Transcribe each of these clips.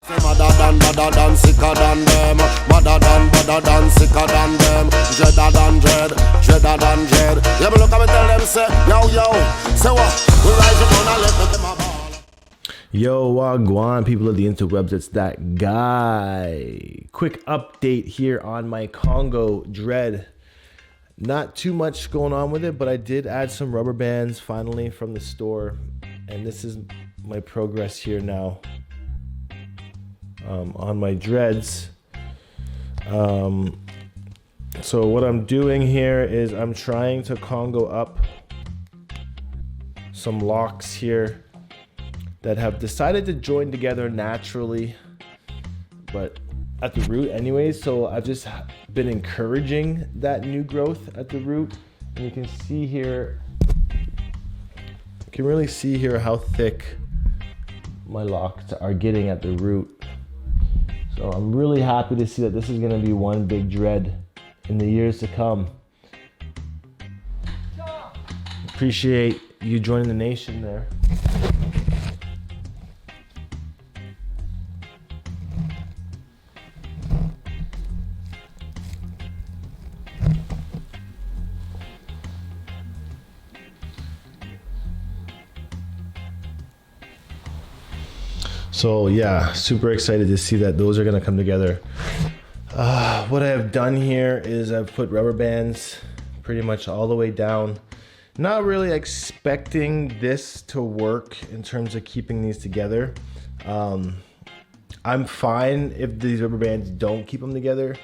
Madder than, sicker than them. Madder than, sicker than them. Dreader than dread, dreader than dread. Yeah, but look at me tell them, say, yo, say what? We rise up on a let them a ball. Yo, wagwan, people of the interwebs, it's that guy. Quick update here on my Congo Dread. Not too much going on with it, but I did add some rubber bands finally from the store. And this is my progress here now. On my dreads. So what I'm doing here is I'm trying to Congo up some locks here that have decided to join together naturally, but at the root anyways. So I've just been encouraging that new growth at the root. And you can see here, you can really see here how thick my locks are getting at the root. So I'm really happy to see that this is gonna be one big dread in the years to come. Appreciate you joining the nation there. So yeah, super excited to see that those are gonna come together. What I have done here is I've put rubber bands pretty much all the way down. Not really expecting this to work in terms of keeping these together. I'm fine if these rubber bands don't keep them together.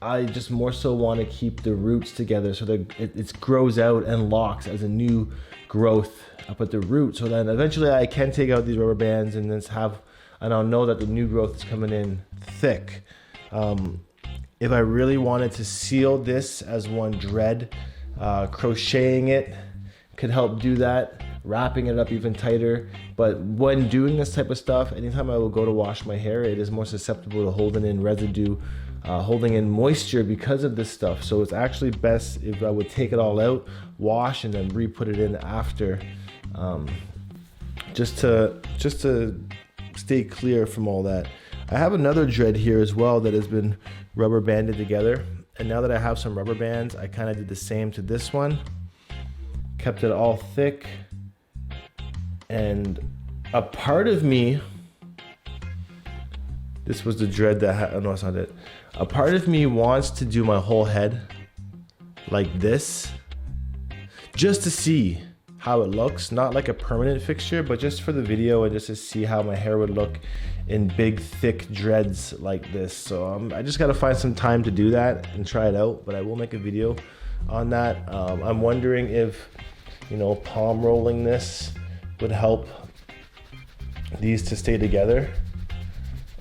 I just more so want to keep the roots together so that it grows out and locks as a new growth up at the root. So then eventually I can take out these rubber bands and then and I'll know that the new growth is coming in thick. If I really wanted to seal this as one dread, crocheting it could help do that, wrapping it up even tighter. But when doing this type of stuff, anytime I will go to wash my hair, it is more susceptible to holding in residue, holding in moisture because of this stuff. So it's actually best if I would take it all out, wash, and then re-put it in after, just to stay clear from all that. I have another dread here as well that has been rubber banded together. And now that I have some rubber bands, I kind of did the same to this one. Kept it all thick. And a part of me, this was the dread that oh no, it's not it. A part of me wants to do my whole head like this, just to see how it looks, not like a permanent fixture, but just for the video and just to see how my hair would look in big, thick dreads like this. So I just gotta find some time to do that and try it out, but I will make a video on that. I'm wondering if, palm rolling this would help these to stay together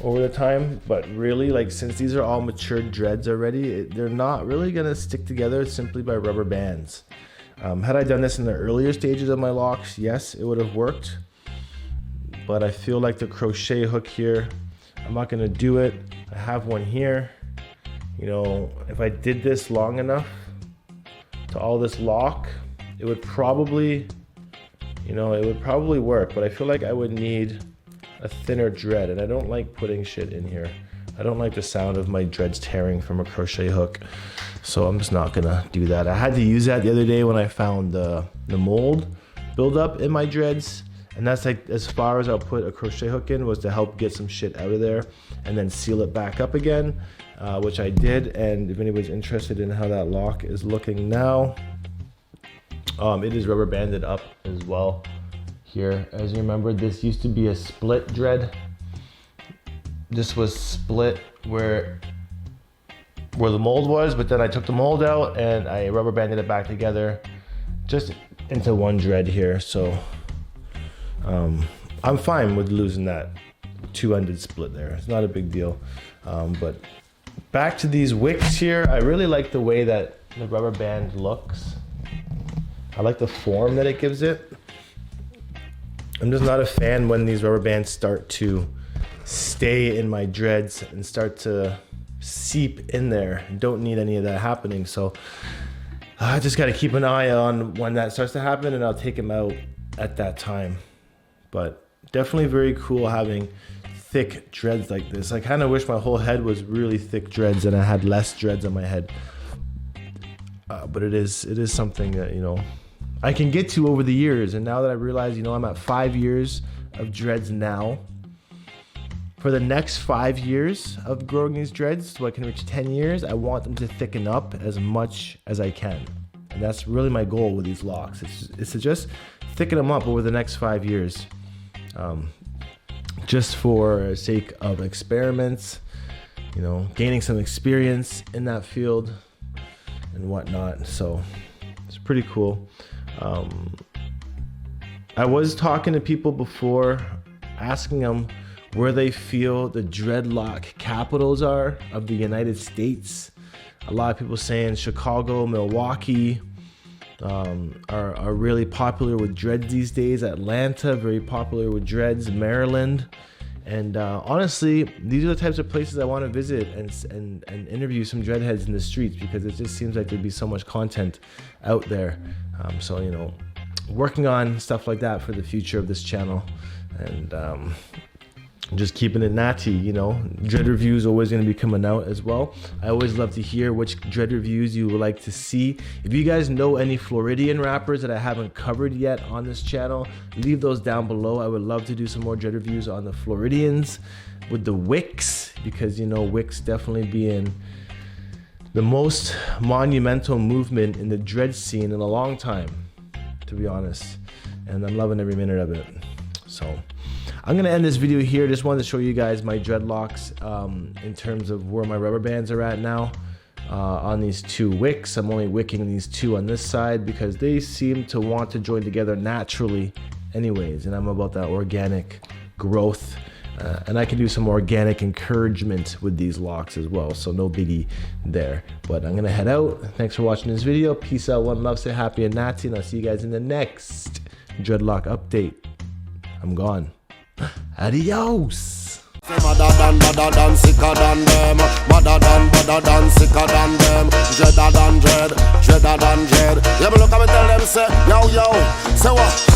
over the time. But really, since these are all matured dreads already, they're not really gonna stick together simply by rubber bands. Had I done this in the earlier stages of my locks, yes, it would have worked. But I feel like the crochet hook here, I'm not gonna do it. I have one here. If I did this long enough to all this lock, it would probably, work. But I feel like I would need a thinner dread, and I don't like putting shit in here. I don't like the sound of my dreads tearing from a crochet hook. So I'm just not gonna do that. I had to use that the other day when I found the mold buildup in my dreads. And that's as far as I'll put a crochet hook in, was to help get some shit out of there and then seal it back up again, which I did. And if anybody's interested in how that lock is looking now, it is rubber banded up as well here. As you remember, this used to be a split dread. This was split where the mold was, but then I took the mold out and I rubber banded it back together just into one dread here. So I'm fine with losing that two-ended split there. It's not a big deal. But back to these wicks here, I really like the way that the rubber band looks. I like the form that it gives it. I'm just not a fan when these rubber bands start to stay in my dreads and start to seep in there. Don't need any of that happening. So I just got to keep an eye on when that starts to happen, and I'll take them out at that time. But definitely very cool having thick dreads like this. I kind of wish my whole head was really thick dreads and I had less dreads on my head. But it is something that, you know, I can get to over the years. And now that I realize, you know, I'm at 5 years of dreads now. For the next 5 years of growing these dreads, so I can reach 10 years, I want them to thicken up as much as I can. And that's really my goal with these locks. It's to just thicken them up over the next 5 years. Just for sake of experiments, you know, gaining some experience in that field and whatnot. So it's pretty cool. I was talking to people before, asking them where they feel the dreadlock capitals are of the United States. A lot of people saying Chicago, Milwaukee are really popular with dreads these days. Atlanta, very popular with dreads. Maryland. And honestly, these are the types of places I want to visit and interview some dreadheads in the streets, because it just seems like there'd be so much content out there. So, you know, working on stuff like that for the future of this channel, and just keeping it natty, you know. Dread reviews always going to be coming out as well. I always love to hear which dread reviews you would like to see. If you guys know any Floridian rappers that I haven't covered yet on this channel, leave those down below. I would love to do some more dread reviews on the Floridians with the Wicks, because, you know, Wicks definitely being the most monumental movement in the dread scene in a long time, to be honest. And I'm loving every minute of it. So I'm gonna end this video here. Just wanted to show you guys my dreadlocks in terms of where my rubber bands are at now on these two wicks. I'm only wicking these two on this side because they seem to want to join together naturally anyways, and I'm about that organic growth, and I can do some organic encouragement with these locks as well, so no biggie there. But I'm gonna head out. Thanks for watching this video. Peace out, one love, stay happy and natty, and I'll see you guys in the next dreadlock update. I'm gone. Adios. Badder than, sicker than them. Badder than, sicker than them. Dreader than dread, dreader than dread. Yeah, but look at me tell them, say, yo, say what?